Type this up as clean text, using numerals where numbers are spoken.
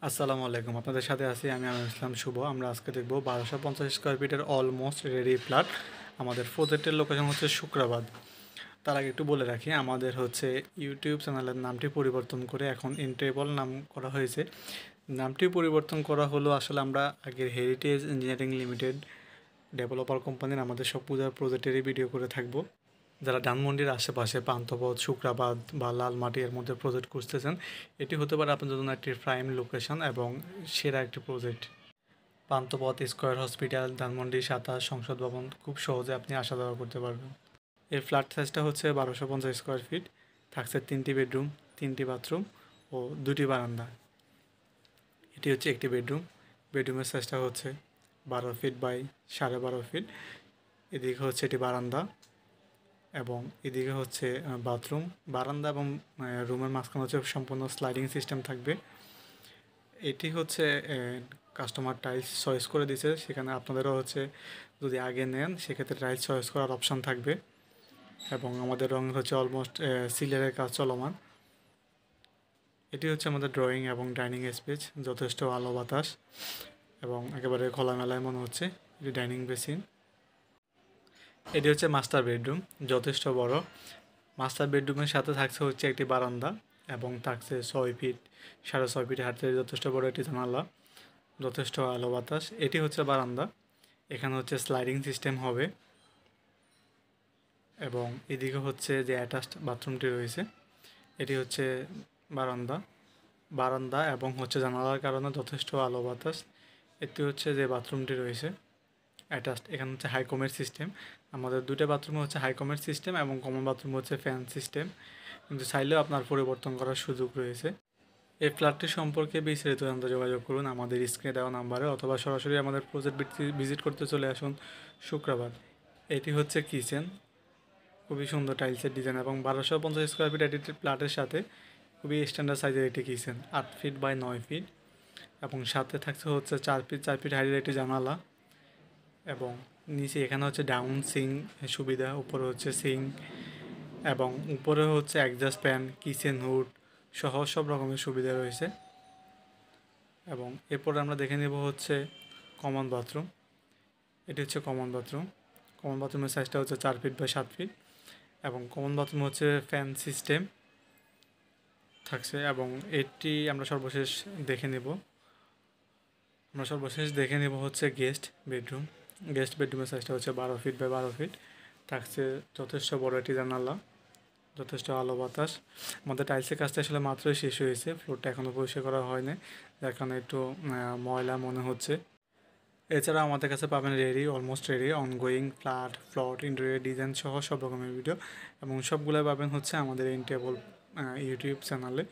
আসসালামু আলাইকুম, আপনাদের সাথে আছি আমি আমিনুল ইসলাম শুভ। আমরা আজকে দেখব 1250 স্কোয়ার ফিটের অলমোস্ট রেডি ফ্ল্যাট। আমাদের প্রজেক্টের লোকেশন হচ্ছে শুক্রাবাদ। তার আগে একটু বলে রাখি, আমাদের হচ্ছে ইউটিউব চ্যানেলের নামটি পরিবর্তন করে এখন ইন্টেবল নাম করা হয়েছে। নামটি পরিবর্তন করা হলো আসলে আমরা আগের হেরিটেজ ইঞ্জিনিয়ারিং লিমিটেড ডেভেলপার কোম্পানির আমাদের সব পূজার প্রজেক্টেরই ভিডিও করে থাকবো। যারা ধানমন্ডির আশেপাশে পান্থপথ, শুক্রাবাদ বা লালমাটি এর মধ্যে প্রজেক্ট খুঁজতেছেন, এটি হতে পারে আপনাদের জন্য একটি প্রাইম লোকেশন এবং সেরা একটি project. Panthapath, square hospital, Dhanmondi 27 সংসদ ভবন, খুব সহজে আপনি আসা যাওয়া করতে পারবেন। এর ফ্ল্যাট সাইজটা হচ্ছে 1250 স্কোয়ার ফিট, থাকছে 3টি বেডরুম, 3টি বাথরুম ও 2টি বারান্দা। এটি হচ্ছে একটি বেডরুম। বেডরুমের সাইজটা হচ্ছে 12 ফিট বাই 12.5 ফিট। এদিকে হচ্ছে এটি বারান্দা এবং এদিকে হচ্ছে বাথরুম। বারান্দা এবং রুমের মাঝখানে হচ্ছে সম্পূর্ণ স্লাইডিং সিস্টেম থাকবে। এটি হচ্ছে কাস্টমার টাইলস চয়েস করে দিয়েছে, সেখানে আপনাদেরও হচ্ছে যদি আগে নেন সেক্ষেত্রে টাইলস চয়েস করার অপশান থাকবে। এবং আমাদের রঙের হচ্ছে অলমোস্ট সিলারের কাজ চলমান। এটি হচ্ছে আমাদের ড্রয়িং এবং ডাইনিং স্পেস, যথেষ্ট আলো বাতাস এবং একেবারে খোলামেলায় মনে হচ্ছে। এটি ডাইনিং বেসিন। এটি হচ্ছে মাস্টার বেডরুম, যথেষ্ট বড়। মাস্টার বেডরুমের সাথে থাকছে হচ্ছে একটি বারান্দা এবং থাকছে 6 ফিট 6.5 ফিট হাতের যথেষ্ট বড় একটি জানালা, যথেষ্ট আলো বাতাস। এটি হচ্ছে বারান্দা, এখানে হচ্ছে স্লাইডিং সিস্টেম হবে এবং এদিকে হচ্ছে যে অ্যাটাচড বাথরুমটি রয়েছে এটি হচ্ছে বারান্দা। বারান্দা এবং হচ্ছে জানালার কারণে যথেষ্ট আলো বাতাস। এটি হচ্ছে যে বাথরুমটি রয়েছে অ্যাটাচড, এখানে হচ্ছে হাইকমের সিস্টেম। আমাদের দুটো বাথরুমে হচ্ছে হাইকমের সিস্টেম এবং কমন বাথরুম হচ্ছে ফ্যান সিস্টেম, কিন্তু চাইলেও আপনার পরিবর্তন করার সুযোগ রয়েছে। এই ফ্ল্যাটটি সম্পর্কে বিস্তারিত জানতে যোগাযোগ করুন আমাদের স্ক্রিনে দেওয়া নাম্বারে, অথবা সরাসরি আমাদের প্রজেক্ট ভিজিট করতে চলে আসুন শুক্রবার। এটি হচ্ছে কিচেন, খুবই সুন্দর টাইলসের ডিজাইন এবং 1250 স্কোয়ার ফিট একটি ফ্ল্যাটের সাথে খুবই স্ট্যান্ডার্ড সাইজের একটি কিচেন, 8 ফিট বাই 9 ফিট এবং সাথে থাকছে হচ্ছে 4 ফিট হাইটের একটি জানালা এবং নিচে এখানে হচ্ছে ডাউন সিং সুবিধা, উপরে হচ্ছে সিং এবং উপরে হচ্ছে অ্যাডজাস্ট ফ্যান, কিচেন হুড সহ সব রকমের সুবিধা রয়েছে। এবং এরপরে আমরা দেখে নেব হচ্ছে কমন বাথরুম। এটি হচ্ছে কমন বাথরুম। কমন বাথরুমের সাইজটা হচ্ছে 4 ফিট বাই 7 ফিট এবং কমন বাথরুম হচ্ছে ফ্যান সিস্টেম থাকছে এবং এটি আমরা সর্বশেষ দেখে নেব হচ্ছে গেস্ট বেডরুম। গেস্ট বেডরুমের সাইজটা হচ্ছে 12 ফিট বাই 12 ফিট, থাকছে যথেষ্ট বড় একটি জানালা, যথেষ্ট আলো বাতাস। আমাদের টাইলসের কাজটা আসলে মাত্রই শেষ হয়েছে, ফ্লোরটা এখনও পরিষ্কার করা হয়নি, যার কারণে একটু ময়লা মনে হচ্ছে। এছাড়া আমাদের কাছে পাবেন almost ready ongoing flat, plot, interior design সহ সব রকমের ভিডিও এবং সবগুলো পাবেন হচ্ছে আমাদের ইনটেবল ইউটিউব চ্যানেলে।